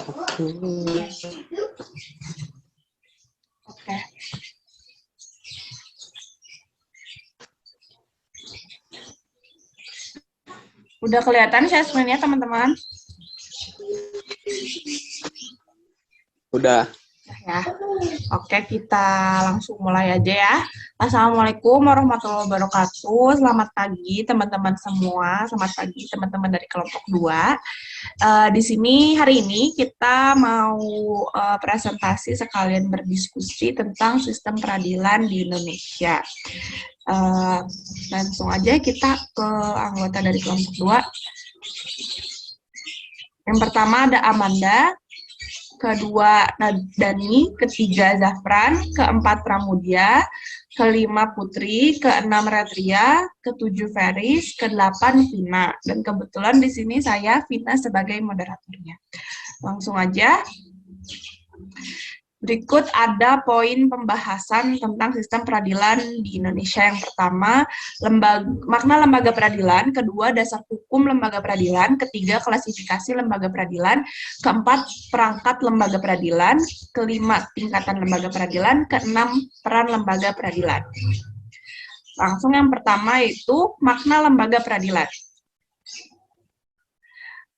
Oke. Udah kelihatan share screen-nya, teman-teman? Udah. Ya. Oke, kita langsung mulai aja ya. Assalamualaikum warahmatullahi wabarakatuh. Selamat pagi teman-teman semua. Selamat pagi teman-teman dari kelompok 2. Di sini hari ini kita mau presentasi sekalian berdiskusi tentang sistem peradilan di Indonesia. Langsung aja kita ke anggota dari kelompok 2. Yang pertama ada Amanda, kedua Dani, ketiga Zafran, keempat Pramudia, kelima Putri, keenam Retria, ketujuh Feris, kedelapan Vina. Dan kebetulan di sini saya Vina sebagai moderatornya. Langsung aja. Berikut ada poin pembahasan tentang sistem peradilan di Indonesia. Yang pertama, makna lembaga peradilan. Kedua, dasar hukum lembaga peradilan. Ketiga, klasifikasi lembaga peradilan. Keempat, perangkat lembaga peradilan. Kelima, tingkatan lembaga peradilan. Keenam, peran lembaga peradilan. Langsung yang pertama yaitu makna lembaga peradilan.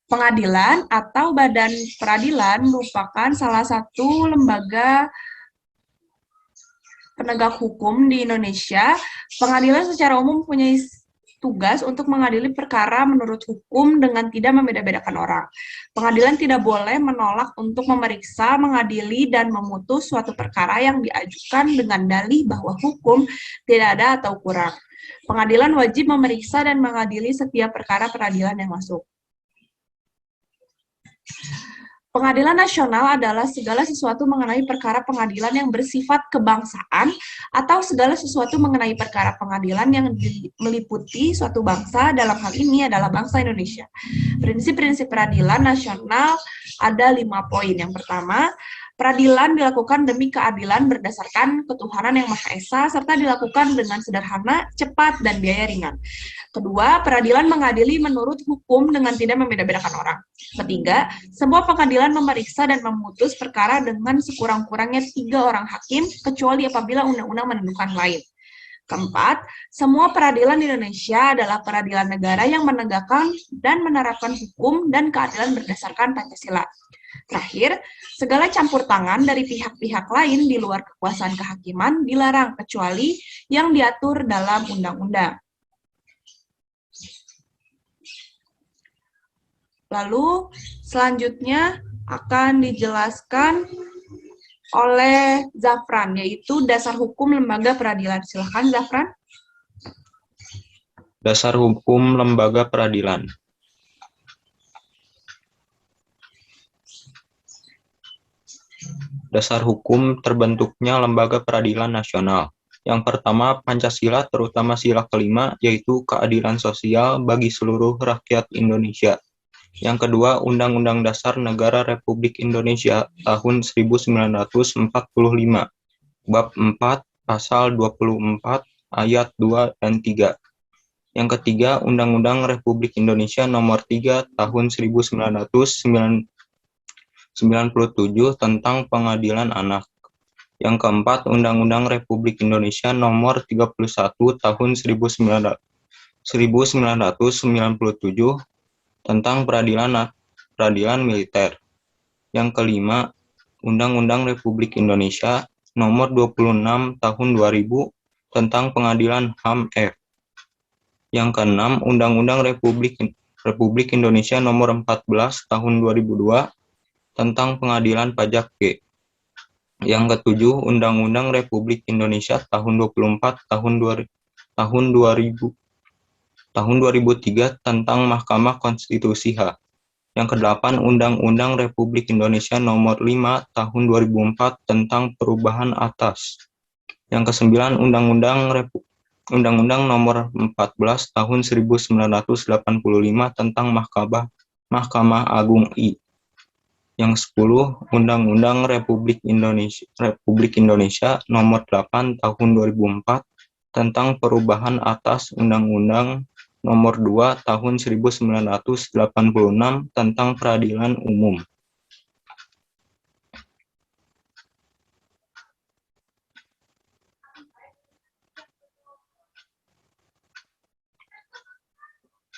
Pengadilan atau badan peradilan merupakan salah satu lembaga penegak hukum di Indonesia. Pengadilan secara umum mempunyai tugas untuk mengadili perkara menurut hukum dengan tidak membeda-bedakan orang. Pengadilan tidak boleh menolak untuk memeriksa, mengadili, dan memutus suatu perkara yang diajukan dengan dalih bahwa hukum tidak ada atau kurang. Pengadilan wajib memeriksa dan mengadili setiap perkara peradilan yang masuk. Pengadilan nasional adalah segala sesuatu mengenai perkara pengadilan yang bersifat kebangsaan atau segala sesuatu mengenai perkara pengadilan yang meliputi suatu bangsa, dalam hal ini adalah bangsa Indonesia. Prinsip-prinsip peradilan nasional ada 5 poin. Yang pertama, peradilan dilakukan demi keadilan berdasarkan ketuhanan yang Maha Esa, serta dilakukan dengan sederhana, cepat, dan biaya ringan. Kedua, peradilan mengadili menurut hukum dengan tidak membeda-bedakan orang. Ketiga, sebuah pengadilan memeriksa dan memutus perkara dengan sekurang-kurangnya 3 orang hakim, kecuali apabila undang-undang menentukan lain. Keempat, semua peradilan di Indonesia adalah peradilan negara yang menegakkan dan menerapkan hukum dan keadilan berdasarkan Pancasila. Terakhir, segala campur tangan dari pihak-pihak lain di luar kekuasaan kehakiman dilarang kecuali yang diatur dalam undang-undang. Lalu selanjutnya akan dijelaskan oleh Zafran, yaitu dasar hukum lembaga peradilan. Silakan Zafran. Dasar hukum lembaga peradilan. Dasar hukum terbentuknya lembaga peradilan nasional. Yang pertama, Pancasila, terutama sila kelima, yaitu keadilan sosial bagi seluruh rakyat Indonesia. Yang kedua, Undang-Undang Dasar Negara Republik Indonesia tahun 1945, Bab 4, Pasal 24, Ayat 2 dan 3. Yang ketiga, Undang-Undang Republik Indonesia Nomor 3 Tahun 1997 tentang Pengadilan Anak. Yang keempat, Undang-Undang Republik Indonesia Nomor 31 Tahun 1997 tentang peradilan militer. Yang kelima, Undang-Undang Republik Indonesia Nomor 26 Tahun 2000 tentang Pengadilan HAM-F. Yang keenam, Undang-Undang Republik Indonesia Nomor 14 Tahun 2002 tentang Pengadilan Pajak G. Yang ketujuh, Undang-Undang Republik Indonesia Tahun 24 Tahun 2003 tentang Mahkamah Konstitusi H. Yang kedelapan, Undang-Undang Republik Indonesia Nomor 5 Tahun 2004 tentang perubahan atas. Yang kesembilan, Undang-Undang Nomor 14 Tahun 1985 tentang Mahkamah Agung I. Yang 10, Undang-Undang Republik Indonesia Nomor 8 Tahun 2004 tentang perubahan atas Undang-Undang Nomor 2 Tahun 1986 tentang Peradilan Umum.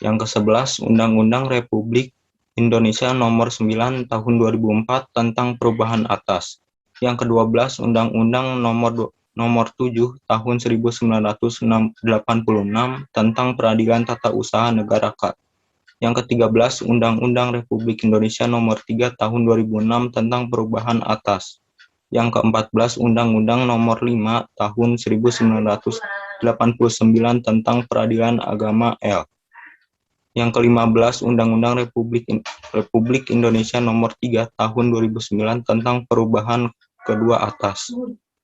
Yang ke-11, Undang-Undang Republik Indonesia Nomor 9 Tahun 2004 tentang perubahan atas. Yang ke-12, Undang-Undang Nomor 7 Tahun 1986 tentang Peradilan Tata Usaha Negara K. Yang ke-13, Undang-Undang Republik Indonesia Nomor 3 Tahun 2006 tentang perubahan atas. Yang ke-14, Undang-Undang Nomor 5 Tahun 1989 tentang Peradilan Agama L. Yang ke-15, Undang-Undang Republik Indonesia Nomor 3 Tahun 2009 tentang perubahan kedua atas.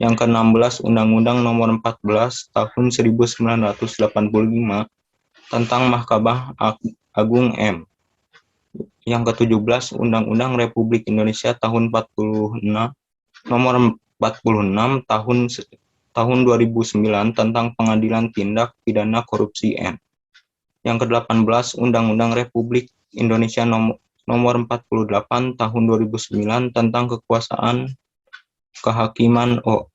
Yang ke-16, Undang-Undang Nomor 14 Tahun 1985 tentang Mahkamah Agung M. Yang ke-17, Undang-Undang Republik Indonesia Tahun 46 Nomor 46 Tahun 2009 tentang Pengadilan Tindak Pidana Korupsi N. Yang ke-18, Undang-Undang Republik Indonesia Nomor 48 Tahun 2009 tentang Kekuasaan Kehakiman O.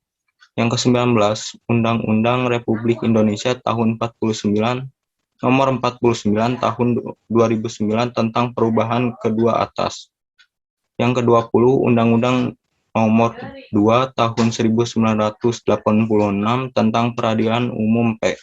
Yang ke-19, Undang-Undang Republik Indonesia Tahun 49 Nomor 49 Tahun 2009 tentang perubahan kedua atas. Yang ke-20, Undang-Undang Nomor 2 Tahun 1986 tentang Peradilan Umum P.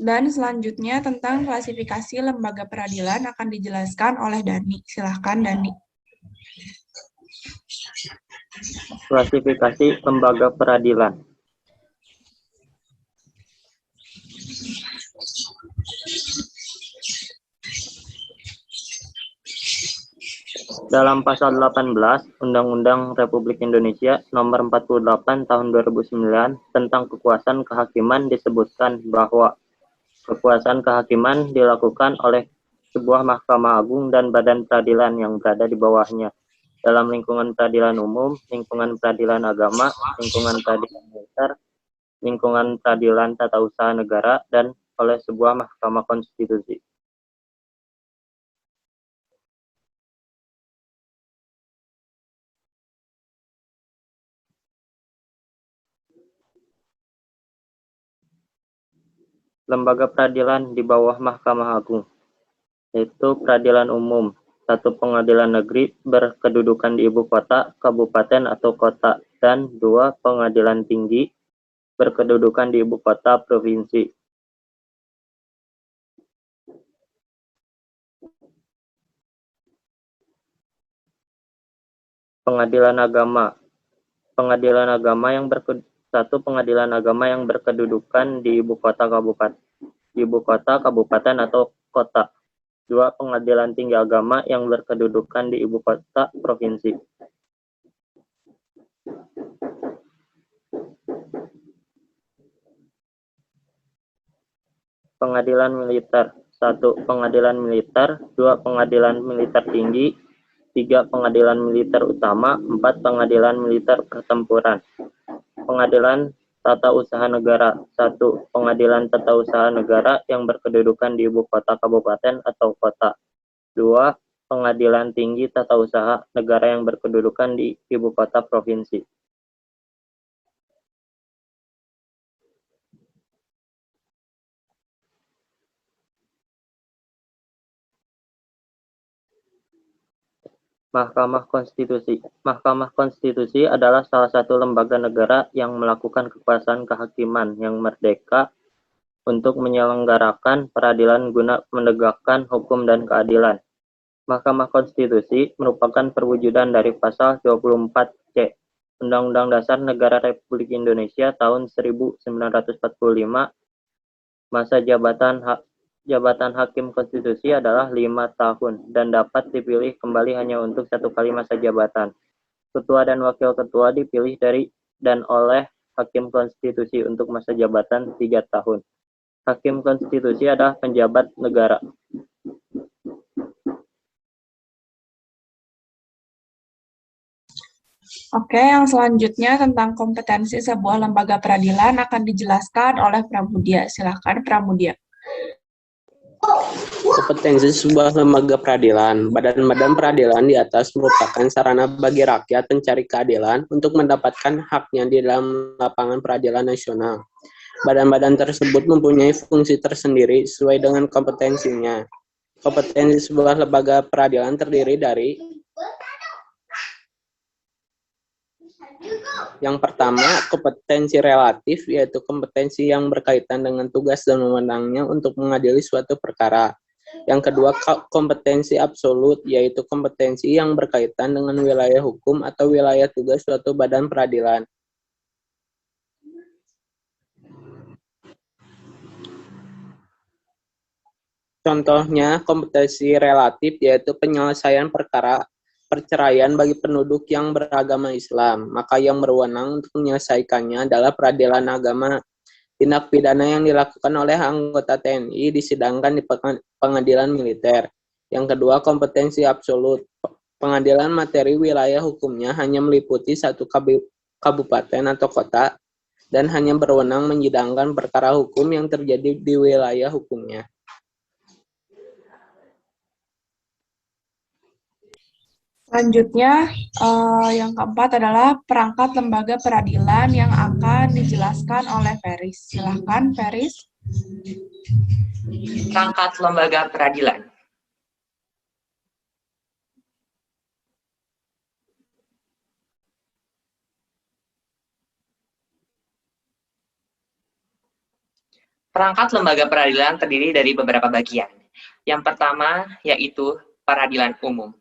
Dan selanjutnya tentang klasifikasi lembaga peradilan akan dijelaskan oleh Dani. Silahkan Dani. Klasifikasi lembaga peradilan. Dalam pasal 18 Undang-Undang Republik Indonesia Nomor 48 Tahun 2009 tentang kekuasaan kehakiman disebutkan bahwa kekuasaan kehakiman dilakukan oleh sebuah Mahkamah Agung dan badan peradilan yang berada di bawahnya dalam lingkungan peradilan umum, lingkungan peradilan agama, lingkungan peradilan militer, lingkungan peradilan tata usaha negara, dan oleh sebuah Mahkamah Konstitusi. Lembaga peradilan di bawah Mahkamah Agung, yaitu peradilan umum, satu pengadilan negeri berkedudukan di ibu kota, kabupaten atau kota, dan dua pengadilan tinggi berkedudukan di ibu kota provinsi. Pengadilan agama, satu pengadilan agama yang berkedudukan di ibu kota, kabupaten atau kota. Dua pengadilan tinggi agama yang berkedudukan di ibu kota provinsi. Pengadilan militer, satu pengadilan militer, dua pengadilan militer tinggi, tiga pengadilan militer utama, empat pengadilan militer pertempuran. Pengadilan tata usaha negara, satu pengadilan tata usaha negara yang berkedudukan di ibu kota kabupaten atau kota. Dua pengadilan tinggi tata usaha negara yang berkedudukan di ibu kota provinsi. Mahkamah Konstitusi. Mahkamah Konstitusi adalah salah satu lembaga negara yang melakukan kekuasaan kehakiman yang merdeka untuk menyelenggarakan peradilan guna menegakkan hukum dan keadilan. Mahkamah Konstitusi merupakan perwujudan dari pasal 24C Undang-Undang Dasar Negara Republik Indonesia tahun 1945. Masa jabatan Hakim Konstitusi adalah 5 tahun dan dapat dipilih kembali hanya untuk 1 kali masa jabatan. Ketua dan Wakil Ketua dipilih dari dan oleh Hakim Konstitusi untuk masa jabatan 3 tahun. Hakim Konstitusi adalah penjabat negara. Oke, yang selanjutnya tentang kompetensi sebuah lembaga peradilan akan dijelaskan oleh Pramudia. Silakan Pramudia. Kompetensi sebuah lembaga peradilan. Badan-badan peradilan di atas merupakan sarana bagi rakyat pencari keadilan untuk mendapatkan haknya di dalam lapangan peradilan nasional. Badan-badan tersebut mempunyai fungsi tersendiri sesuai dengan kompetensinya. Kompetensi sebuah lembaga peradilan terdiri dari yang pertama, kompetensi relatif, yaitu kompetensi yang berkaitan dengan tugas dan wewenangnya untuk mengadili suatu perkara. Yang kedua, kompetensi absolut, yaitu kompetensi yang berkaitan dengan wilayah hukum atau wilayah tugas suatu badan peradilan. Contohnya, kompetensi relatif, yaitu penyelesaian perkara perceraian bagi penduduk yang beragama Islam, maka yang berwenang untuk menyelesaikannya adalah peradilan agama. Tindak pidana yang dilakukan oleh anggota TNI disidangkan di pengadilan militer. Yang kedua, kompetensi absolut. Pengadilan materi wilayah hukumnya hanya meliputi satu kabupaten atau kota dan hanya berwenang menyidangkan perkara hukum yang terjadi di wilayah hukumnya. Selanjutnya, yang keempat adalah perangkat lembaga peradilan yang akan dijelaskan oleh Feris. Silahkan, Feris. Perangkat lembaga peradilan. Perangkat lembaga peradilan terdiri dari beberapa bagian. Yang pertama yaitu peradilan umum,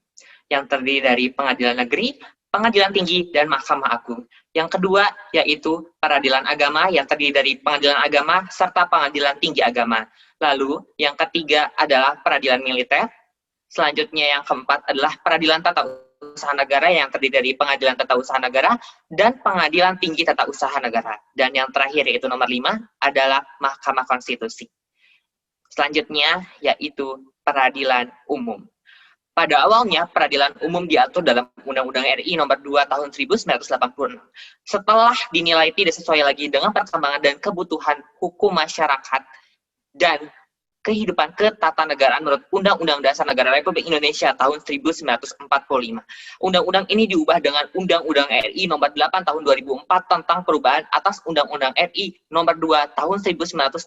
yang terdiri dari pengadilan negeri, pengadilan tinggi, dan Mahkamah Agung. Yang kedua yaitu peradilan agama, yang terdiri dari pengadilan agama serta pengadilan tinggi agama. Lalu yang ketiga adalah peradilan militer. Selanjutnya yang keempat adalah peradilan tata usaha negara, yang terdiri dari pengadilan tata usaha negara dan pengadilan tinggi tata usaha negara. Dan yang terakhir yaitu nomor 5 adalah Mahkamah Konstitusi. Selanjutnya yaitu peradilan umum. Pada awalnya, peradilan umum diatur dalam Undang-Undang RI Nomor 2 Tahun 1986. Setelah dinilai tidak sesuai lagi dengan perkembangan dan kebutuhan hukum masyarakat dan kehidupan ketatanegaraan menurut Undang-Undang Dasar Negara Republik Indonesia tahun 1945. Undang-undang ini diubah dengan Undang-Undang RI Nomor 8 Tahun 2004 tentang perubahan atas Undang-Undang RI Nomor 2 Tahun 1986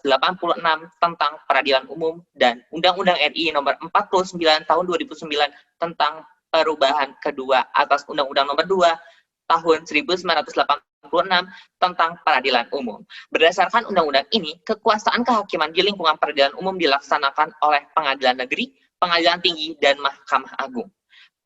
tentang peradilan umum dan Undang-Undang RI Nomor 49 Tahun 2009 tentang perubahan kedua atas Undang-Undang Nomor 2 Tahun 1986 tentang peradilan umum. Berdasarkan undang-undang ini, kekuasaan kehakiman di lingkungan peradilan umum dilaksanakan oleh pengadilan negeri, pengadilan tinggi, dan Mahkamah Agung.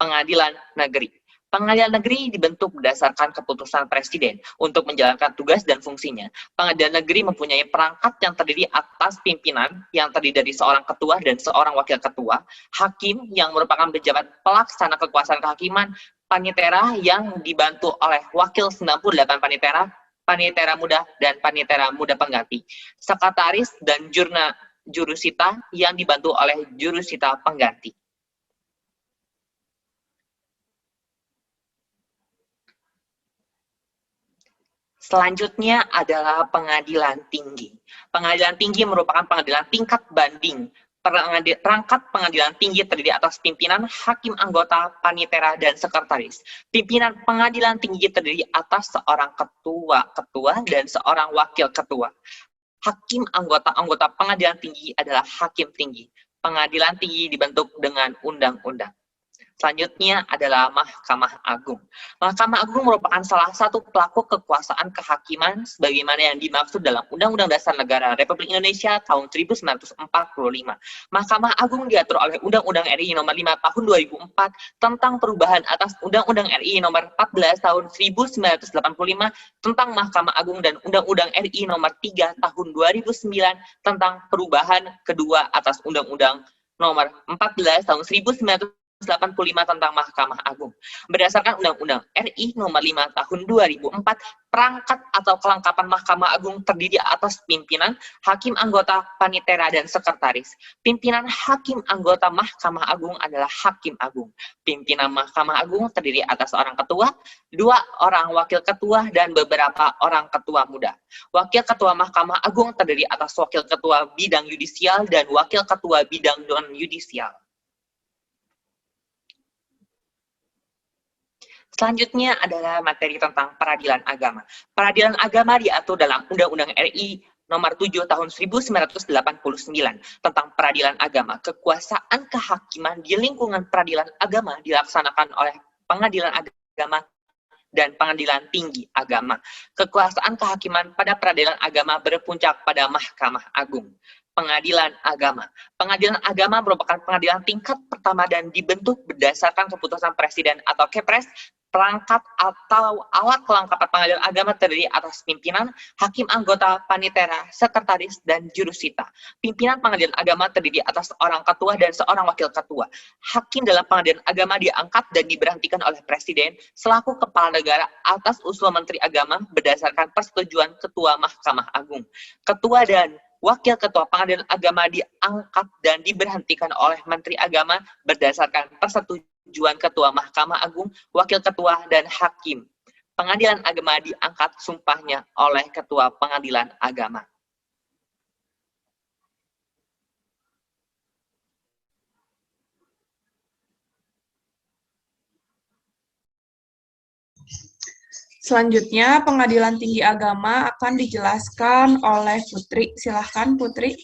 Pengadilan negeri. Pengadilan negeri dibentuk berdasarkan keputusan Presiden untuk menjalankan tugas dan fungsinya. Pengadilan negeri mempunyai perangkat yang terdiri atas pimpinan yang terdiri dari seorang ketua dan seorang wakil ketua, hakim yang merupakan pejabat pelaksana kekuasaan kehakiman, panitera yang dibantu oleh wakil 98 panitera, panitera muda, dan panitera muda pengganti, sekretaris dan jurusita yang dibantu oleh jurusita pengganti. Selanjutnya adalah pengadilan tinggi. Pengadilan tinggi merupakan pengadilan tingkat banding. Perangkat pengadilan tinggi terdiri atas pimpinan, hakim anggota, panitera, dan sekretaris. Pimpinan pengadilan tinggi terdiri atas seorang ketua, dan seorang wakil ketua. Hakim anggota pengadilan tinggi adalah hakim tinggi. Pengadilan tinggi dibentuk dengan undang-undang. Selanjutnya adalah Mahkamah Agung. Mahkamah Agung merupakan salah satu pelaku kekuasaan kehakiman sebagaimana yang dimaksud dalam Undang-Undang Dasar Negara Republik Indonesia tahun 1945. Mahkamah Agung diatur oleh Undang-Undang RI Nomor 5 Tahun 2004 tentang perubahan atas Undang-Undang RI Nomor 14 Tahun 1985 tentang Mahkamah Agung dan Undang-Undang RI Nomor 3 Tahun 2009 tentang perubahan kedua atas Undang-Undang Nomor 14 Tahun 1985 tentang Mahkamah Agung. Berdasarkan Undang-Undang RI Nomor 5 Tahun 2004, perangkat atau kelengkapan Mahkamah Agung terdiri atas pimpinan, hakim anggota, panitera, dan sekretaris. Pimpinan hakim anggota Mahkamah Agung adalah Hakim Agung. Pimpinan Mahkamah Agung terdiri atas seorang ketua, 2 orang wakil ketua, dan beberapa orang ketua muda. Wakil ketua Mahkamah Agung terdiri atas wakil ketua bidang yudisial dan wakil ketua bidang non-yudisial. Selanjutnya adalah materi tentang peradilan agama. Peradilan agama diatur dalam Undang-Undang RI Nomor 7 Tahun 1989 tentang peradilan agama. Kekuasaan kehakiman di lingkungan peradilan agama dilaksanakan oleh pengadilan agama dan pengadilan tinggi agama. Kekuasaan kehakiman pada peradilan agama berpuncak pada Mahkamah Agung. Pengadilan agama. Pengadilan agama merupakan pengadilan tingkat pertama dan dibentuk berdasarkan keputusan Presiden atau Kepres. Perangkat atau alat kelengkapan pengadilan agama terdiri atas pimpinan, hakim anggota, panitera, sekretaris, dan jurusita. Pimpinan pengadilan agama terdiri atas seorang ketua dan seorang wakil ketua. Hakim dalam pengadilan agama diangkat dan diberhentikan oleh Presiden selaku kepala negara atas usul Menteri Agama berdasarkan persetujuan Ketua Mahkamah Agung. Ketua dan wakil ketua pengadilan agama diangkat dan diberhentikan oleh Menteri Agama berdasarkan persetujuan Ketua Mahkamah Agung, wakil ketua, dan hakim. Pengadilan agama diangkat sumpahnya oleh Ketua Pengadilan Agama. Selanjutnya, Pengadilan Tinggi Agama akan dijelaskan oleh Putri. Silahkan, Putri.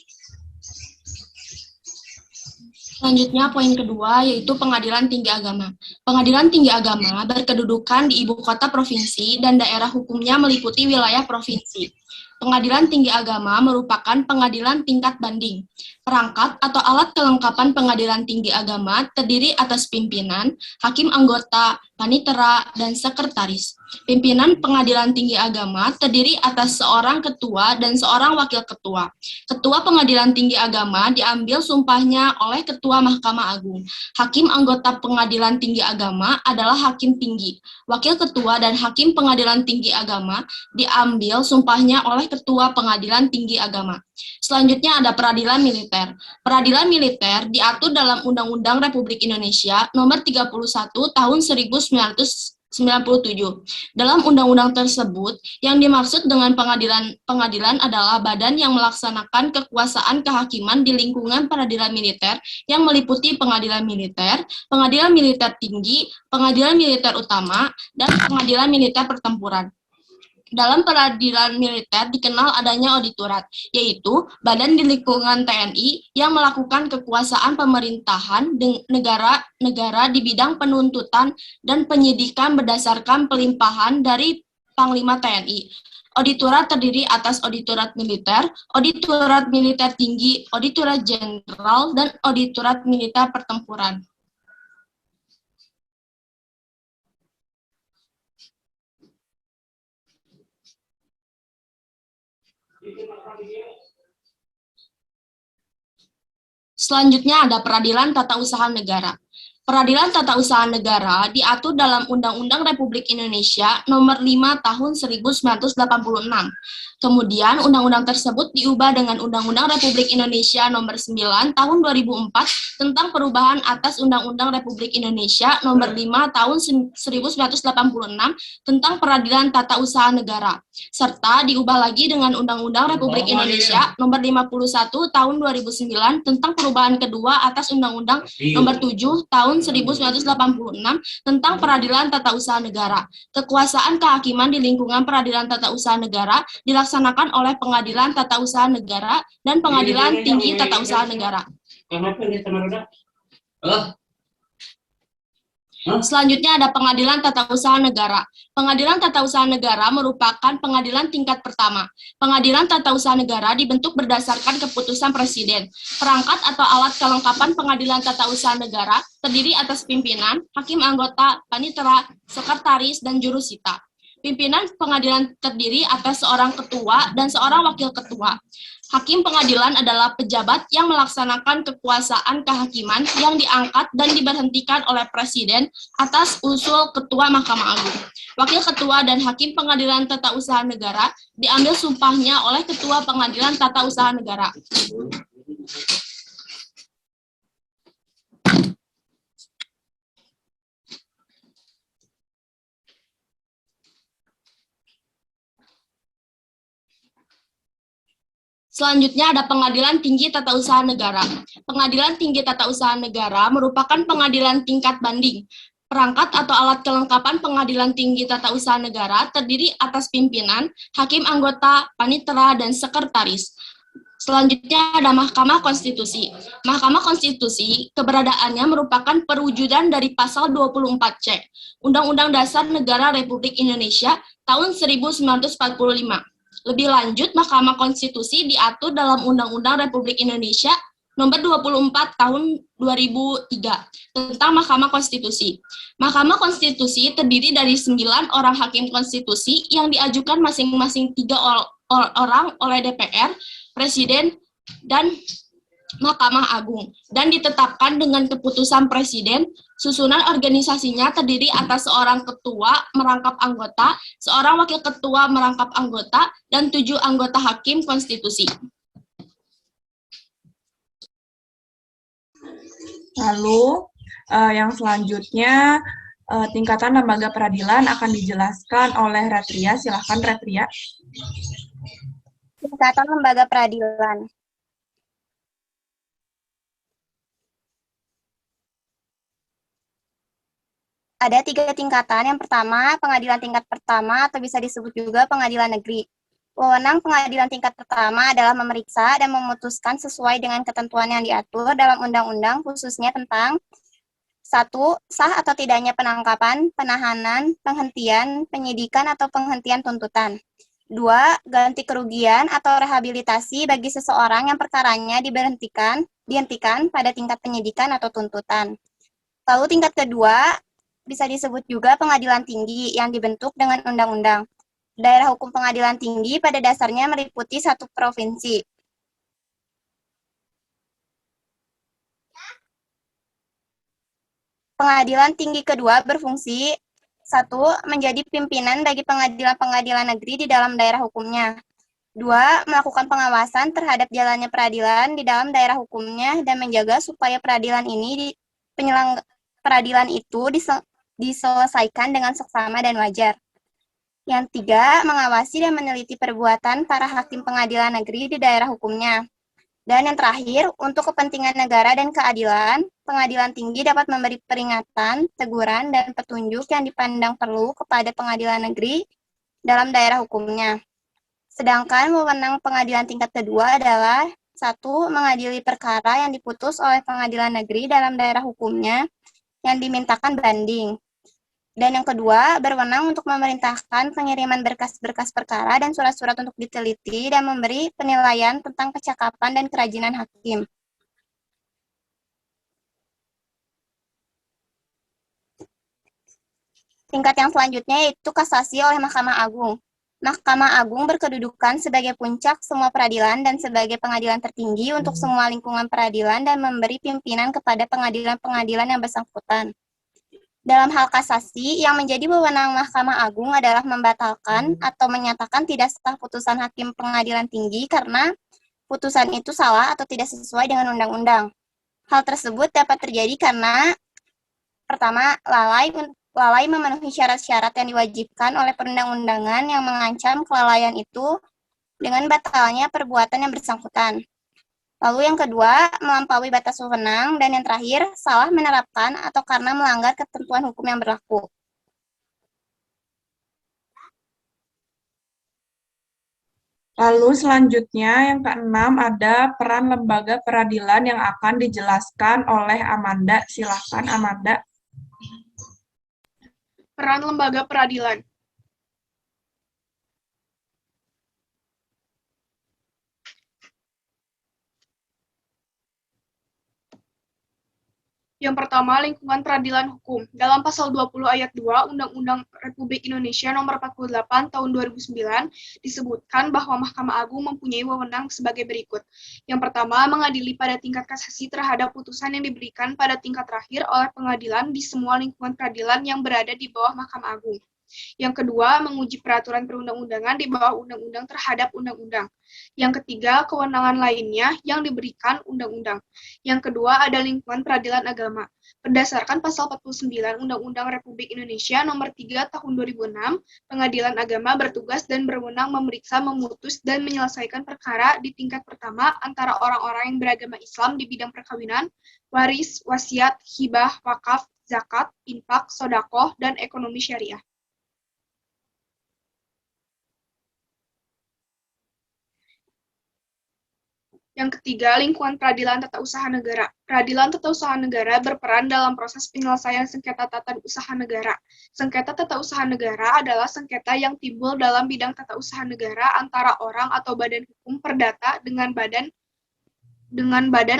Selanjutnya, poin kedua, yaitu Pengadilan Tinggi Agama. Pengadilan Tinggi Agama berkedudukan di ibu kota provinsi dan daerah hukumnya meliputi wilayah provinsi. Pengadilan Tinggi Agama merupakan pengadilan tingkat banding. Perangkat atau alat kelengkapan Pengadilan Tinggi Agama terdiri atas pimpinan, hakim anggota, panitera, dan sekretaris. Pimpinan Pengadilan Tinggi Agama terdiri atas seorang ketua dan seorang wakil ketua. Ketua Pengadilan Tinggi Agama diambil sumpahnya oleh Ketua Mahkamah Agung. Hakim anggota Pengadilan Tinggi Agama adalah hakim tinggi. Wakil ketua dan hakim Pengadilan Tinggi Agama diambil sumpahnya oleh Ketua Pengadilan Tinggi Agama. Selanjutnya ada peradilan militer. Peradilan militer diatur dalam Undang-Undang Republik Indonesia Nomor 31 Tahun 1997. Dalam undang-undang tersebut, yang dimaksud dengan pengadilan adalah badan yang melaksanakan kekuasaan kehakiman di lingkungan peradilan militer yang meliputi pengadilan militer tinggi, pengadilan militer utama, dan pengadilan militer pertempuran. Dalam peradilan militer dikenal adanya auditorat, yaitu badan di lingkungan TNI yang melakukan kekuasaan pemerintahan negara di bidang penuntutan dan penyidikan berdasarkan pelimpahan dari Panglima TNI. Auditorat terdiri atas auditorat militer tinggi, auditorat jenderal, dan auditorat militer pertempuran. Selanjutnya ada peradilan tata usaha negara. Peradilan tata usaha negara diatur dalam Undang-Undang Republik Indonesia Nomor 5 Tahun 1986. Kemudian undang-undang tersebut diubah dengan Undang-Undang Republik Indonesia Nomor 9 Tahun 2004 tentang perubahan atas Undang-Undang Republik Indonesia Nomor 5 Tahun 1986 tentang peradilan tata usaha negara, serta diubah lagi dengan Undang-Undang Republik Indonesia Nomor 51 Tahun 2009 tentang perubahan kedua atas Undang-Undang Nomor 7 Tahun 1986 tentang peradilan tata usaha negara. Kekuasaan kehakiman di lingkungan peradilan tata usaha negara dilaksanakan oleh Pengadilan Tata Usaha Negara dan Pengadilan Tinggi Tata Usaha Negara. Selanjutnya ada Pengadilan Tata Usaha Negara. Pengadilan Tata Usaha Negara merupakan pengadilan tingkat pertama. Pengadilan Tata Usaha Negara dibentuk berdasarkan keputusan Presiden. Perangkat atau alat kelengkapan Pengadilan Tata Usaha Negara terdiri atas pimpinan, hakim anggota, panitera, sekretaris, dan jurusita. Pimpinan pengadilan terdiri atas seorang ketua dan seorang wakil ketua. Hakim pengadilan adalah pejabat yang melaksanakan kekuasaan kehakiman yang diangkat dan diberhentikan oleh Presiden atas usul Ketua Mahkamah Agung. Wakil Ketua dan Hakim Pengadilan Tata Usaha Negara diambil sumpahnya oleh Ketua Pengadilan Tata Usaha Negara. Selanjutnya ada Pengadilan Tinggi Tata Usaha Negara. Pengadilan Tinggi Tata Usaha Negara merupakan pengadilan tingkat banding. Perangkat atau alat kelengkapan Pengadilan Tinggi Tata Usaha Negara terdiri atas pimpinan, hakim anggota, panitera, dan sekretaris. Selanjutnya ada Mahkamah Konstitusi. Mahkamah Konstitusi keberadaannya merupakan perwujudan dari pasal 24C Undang-Undang Dasar Negara Republik Indonesia tahun 1945. Lebih lanjut, Mahkamah Konstitusi diatur dalam Undang-Undang Republik Indonesia Nomor 24 Tahun 2003 tentang Mahkamah Konstitusi. Mahkamah Konstitusi terdiri dari 9 orang hakim konstitusi yang diajukan masing-masing 3 orang oleh DPR, Presiden, dan Mahkamah Agung, dan ditetapkan dengan keputusan Presiden. Susunan organisasinya terdiri atas seorang ketua merangkap anggota, seorang wakil ketua merangkap anggota, dan 7 anggota hakim konstitusi. Lalu, yang selanjutnya, tingkatan lembaga peradilan akan dijelaskan oleh Retria. Silahkan, Retria. Tingkatan lembaga peradilan. Ada 3 tingkatan. Yang pertama, pengadilan tingkat pertama atau bisa disebut juga pengadilan negeri. Wewenang pengadilan tingkat pertama adalah memeriksa dan memutuskan sesuai dengan ketentuan yang diatur dalam undang-undang, khususnya tentang 1. Sah atau tidaknya penangkapan, penahanan, penghentian, penyidikan atau penghentian tuntutan. 2. Ganti kerugian atau rehabilitasi bagi seseorang yang perkaranya dihentikan pada tingkat penyidikan atau tuntutan. Lalu tingkat kedua bisa disebut juga pengadilan tinggi yang dibentuk dengan undang-undang. Daerah hukum pengadilan tinggi pada dasarnya meliputi 1 provinsi. Pengadilan tinggi kedua berfungsi 1. Menjadi pimpinan bagi pengadilan-pengadilan negeri di dalam daerah hukumnya. 2. Melakukan pengawasan terhadap jalannya peradilan di dalam daerah hukumnya dan menjaga supaya peradilan itu diselesaikan dengan seksama dan wajar. Yang 3. Mengawasi dan meneliti perbuatan para hakim pengadilan negeri di daerah hukumnya. Dan yang terakhir, untuk kepentingan negara dan keadilan, pengadilan tinggi dapat memberi peringatan, teguran, dan petunjuk yang dipandang perlu kepada pengadilan negeri dalam daerah hukumnya. Sedangkan wewenang pengadilan tingkat kedua adalah 1. Mengadili perkara yang diputus oleh pengadilan negeri dalam daerah hukumnya yang dimintakan banding. Dan yang kedua, berwenang untuk memerintahkan pengiriman berkas-berkas perkara dan surat-surat untuk diteliti dan memberi penilaian tentang kecakapan dan kerajinan hakim. Tingkat yang selanjutnya yaitu kasasi oleh Mahkamah Agung. Mahkamah Agung berkedudukan sebagai puncak semua peradilan dan sebagai pengadilan tertinggi untuk semua lingkungan peradilan dan memberi pimpinan kepada pengadilan-pengadilan yang bersangkutan. Dalam hal kasasi, yang menjadi wewenang Mahkamah Agung adalah membatalkan atau menyatakan tidak sah putusan hakim pengadilan tinggi karena putusan itu salah atau tidak sesuai dengan undang-undang. Hal tersebut dapat terjadi karena pertama, lalai memenuhi syarat-syarat yang diwajibkan oleh perundang-undangan yang mengancam kelalaian itu dengan batalnya perbuatan yang bersangkutan. Lalu yang kedua, melampaui batas wewenang, dan yang terakhir, salah menerapkan atau karena melanggar ketentuan hukum yang berlaku. Lalu selanjutnya yang keenam ada peran lembaga peradilan yang akan dijelaskan oleh Amanda. Silahkan Amanda. Peran lembaga peradilan. Yang pertama, lingkungan peradilan hukum. Dalam pasal 20 ayat 2 Undang-Undang Republik Indonesia Nomor 48 Tahun 2009 disebutkan bahwa Mahkamah Agung mempunyai wewenang sebagai berikut. Yang pertama, mengadili pada tingkat kasasi terhadap putusan yang diberikan pada tingkat terakhir oleh pengadilan di semua lingkungan peradilan yang berada di bawah Mahkamah Agung. Yang kedua, menguji peraturan perundang-undangan di bawah undang-undang terhadap undang-undang. Yang ketiga, kewenangan lainnya yang diberikan undang-undang. Yang kedua, ada lingkungan peradilan agama. Berdasarkan pasal 49 Undang-Undang Republik Indonesia Nomor 3 Tahun 2006, pengadilan agama bertugas dan berwenang memeriksa, memutus, dan menyelesaikan perkara di tingkat pertama antara orang-orang yang beragama Islam di bidang perkawinan, waris, wasiat, hibah, wakaf, zakat, infak, sodakoh, dan ekonomi syariah. Yang ketiga, lingkungan peradilan tata usaha negara. Peradilan tata usaha negara berperan dalam proses penyelesaian sengketa tata usaha negara. Sengketa tata usaha negara adalah sengketa yang timbul dalam bidang tata usaha negara antara orang atau badan hukum perdata dengan badan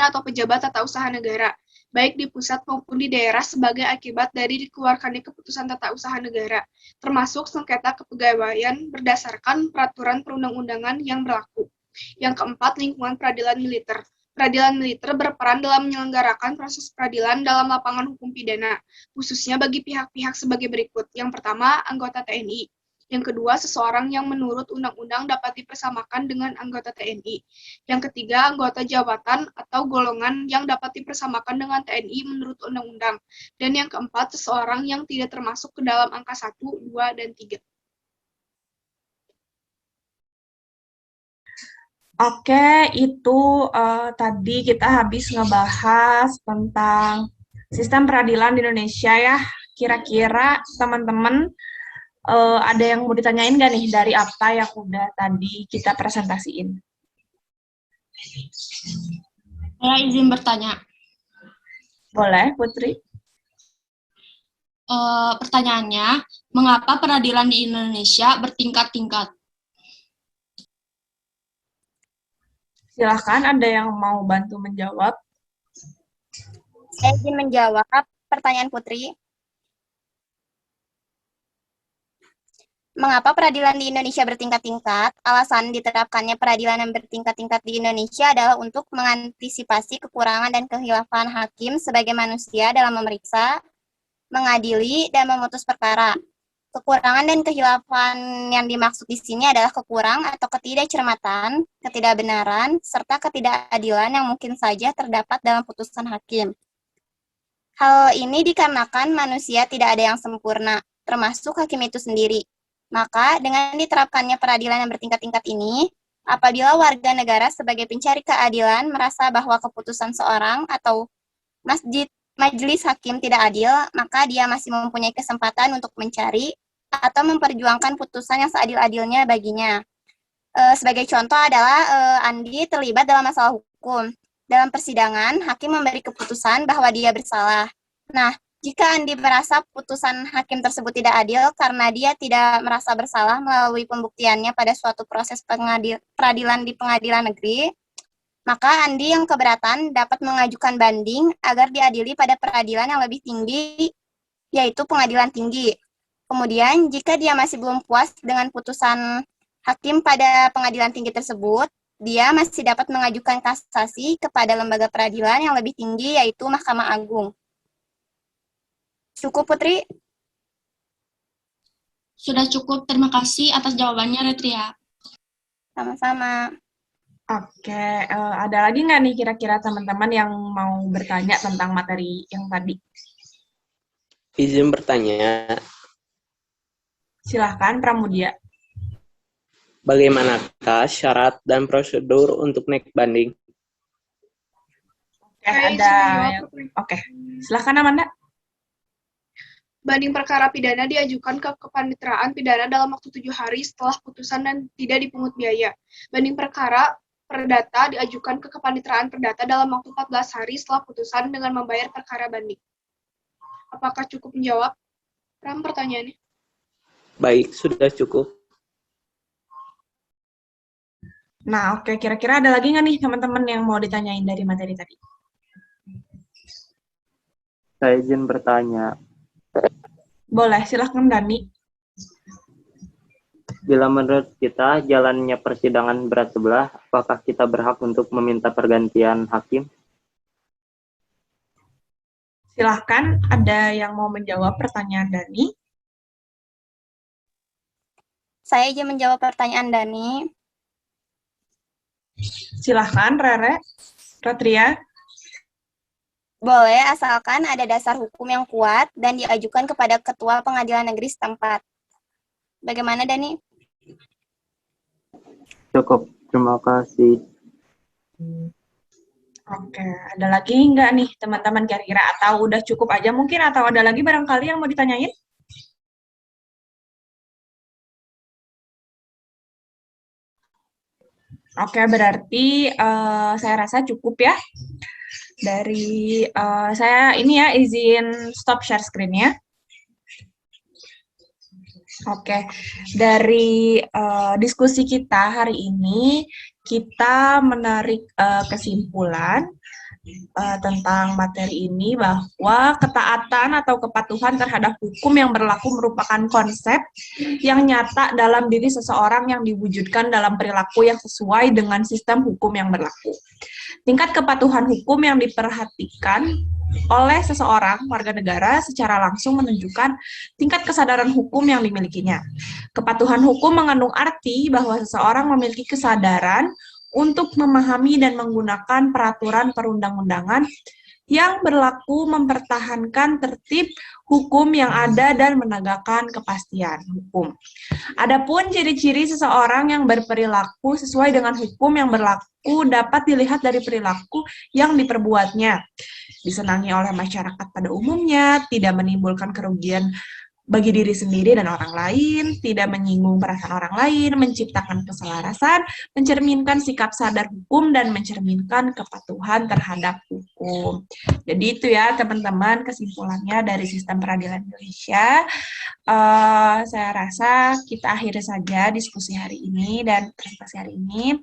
atau pejabat tata usaha negara, baik di pusat maupun di daerah sebagai akibat dari dikeluarkannya keputusan tata usaha negara, termasuk sengketa kepegawaian berdasarkan peraturan perundang-undangan yang berlaku. Yang keempat, lingkungan peradilan militer. Peradilan militer berperan dalam menyelenggarakan proses peradilan dalam lapangan hukum pidana, khususnya bagi pihak-pihak sebagai berikut. Yang pertama, anggota TNI. Yang kedua, seseorang yang menurut undang-undang dapat dipersamakan dengan anggota TNI. Yang ketiga, anggota jabatan atau golongan yang dapat dipersamakan dengan TNI menurut undang-undang. Dan yang keempat, seseorang yang tidak termasuk ke dalam angka 1, 2, dan 3. Oke, itu tadi kita habis ngebahas tentang sistem peradilan di Indonesia ya. Kira-kira teman-teman ada yang mau ditanyain nggak nih dari apa yang udah tadi kita presentasiin? Saya izin bertanya. Boleh, Putri? Pertanyaannya, mengapa peradilan di Indonesia bertingkat-tingkat? Silahkan, ada yang mau bantu menjawab? Saya izin menjawab pertanyaan Putri. Mengapa peradilan di Indonesia bertingkat-tingkat? Alasan diterapkannya peradilan yang bertingkat-tingkat di Indonesia adalah untuk mengantisipasi kekurangan dan kehilafan hakim sebagai manusia dalam memeriksa, mengadili, dan memutus perkara. Kekurangan dan kehilafan yang dimaksud di sini adalah kekurang atau ketidakcermatan, ketidakbenaran, serta ketidakadilan yang mungkin saja terdapat dalam putusan hakim. Hal ini dikarenakan manusia tidak ada yang sempurna, termasuk hakim itu sendiri. Maka, dengan diterapkannya peradilan yang bertingkat-tingkat ini, apabila warga negara sebagai pencari keadilan merasa bahwa keputusan seorang atau majelis hakim tidak adil, maka dia masih mempunyai kesempatan untuk mencari atau memperjuangkan putusan yang seadil-adilnya baginya. Sebagai contoh adalah Andi terlibat dalam masalah hukum. Dalam persidangan, hakim memberi keputusan bahwa dia bersalah. Nah, jika Andi merasa putusan hakim tersebut tidak adil karena dia tidak merasa bersalah melalui pembuktiannya pada suatu proses peradilan di pengadilan negeri, maka Andi yang keberatan dapat mengajukan banding agar diadili pada peradilan yang lebih tinggi, yaitu pengadilan tinggi. Kemudian, jika dia masih belum puas dengan putusan hakim pada pengadilan tinggi tersebut, dia masih dapat mengajukan kasasi kepada lembaga peradilan yang lebih tinggi, yaitu Mahkamah Agung. Cukup, Putri? Sudah cukup, terima kasih atas jawabannya, Retria. Sama-sama. Oke, ada lagi nggak nih kira-kira teman-teman yang mau bertanya tentang materi yang tadi? Izin bertanya, Silahkan, Pramudia. bagaimanakah syarat dan prosedur untuk naik banding? Oke, Saya izin ada menjawab, yang... Putri. Oke, silahkan Amanda. Banding perkara pidana diajukan ke kepaniteraan pidana dalam waktu 7 hari setelah putusan dan tidak dipungut biaya. Banding perkara perdata diajukan ke kepaniteraan perdata dalam waktu 14 hari setelah putusan dengan membayar perkara banding. Apakah cukup menjawab? Ram, pertanyaannya. Baik, sudah cukup. Nah, oke, kira-kira ada lagi nggak nih teman-teman yang mau ditanyain dari materi tadi? Saya izin bertanya, Boleh, silahkan Dani. bila menurut kita jalannya persidangan berat sebelah, apakah kita berhak untuk meminta pergantian hakim? Silahkan, ada yang mau menjawab pertanyaan Dani? Saya izin menjawab pertanyaan Dani. Silahkan, Rere. Ratria. Boleh, asalkan ada dasar hukum yang kuat dan diajukan kepada Ketua Pengadilan Negeri setempat. Bagaimana, Dani? Cukup, terima kasih. Oke, ada lagi nggak nih teman-teman kira-kira? Atau udah cukup aja mungkin? Atau ada lagi barangkali yang mau ditanyain? Oke, berarti saya rasa cukup ya. Dari saya ini ya izin stop share screen-nya. Oke, dari diskusi kita hari ini kita menarik kesimpulan tentang materi ini bahwa ketaatan atau kepatuhan terhadap hukum yang berlaku merupakan konsep yang nyata dalam diri seseorang yang diwujudkan dalam perilaku yang sesuai dengan sistem hukum yang berlaku. Tingkat kepatuhan hukum yang diperhatikan oleh seseorang warga negara secara langsung menunjukkan tingkat kesadaran hukum yang dimilikinya. Kepatuhan hukum mengandung arti bahwa seseorang memiliki kesadaran untuk memahami dan menggunakan peraturan perundang-undangan yang berlaku mempertahankan tertib hukum yang ada dan menegakkan kepastian hukum. Adapun ciri-ciri seseorang yang berperilaku sesuai dengan hukum yang berlaku dapat dilihat dari perilaku yang diperbuatnya. Disenangi oleh masyarakat pada umumnya, tidak menimbulkan kerugian bagi diri sendiri dan orang lain, tidak menyinggung perasaan orang lain, menciptakan keselarasan, mencerminkan sikap sadar hukum, dan mencerminkan kepatuhan terhadap hukum. Jadi itu ya teman-teman kesimpulannya dari sistem peradilan Indonesia. Saya rasa kita akhiri saja diskusi hari ini dan presentasi hari ini.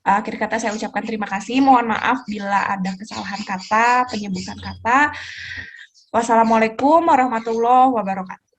Akhir kata saya ucapkan terima kasih. Mohon maaf bila ada kesalahan kata, penyebutan kata. Wassalamualaikum warahmatullahi wabarakatuh.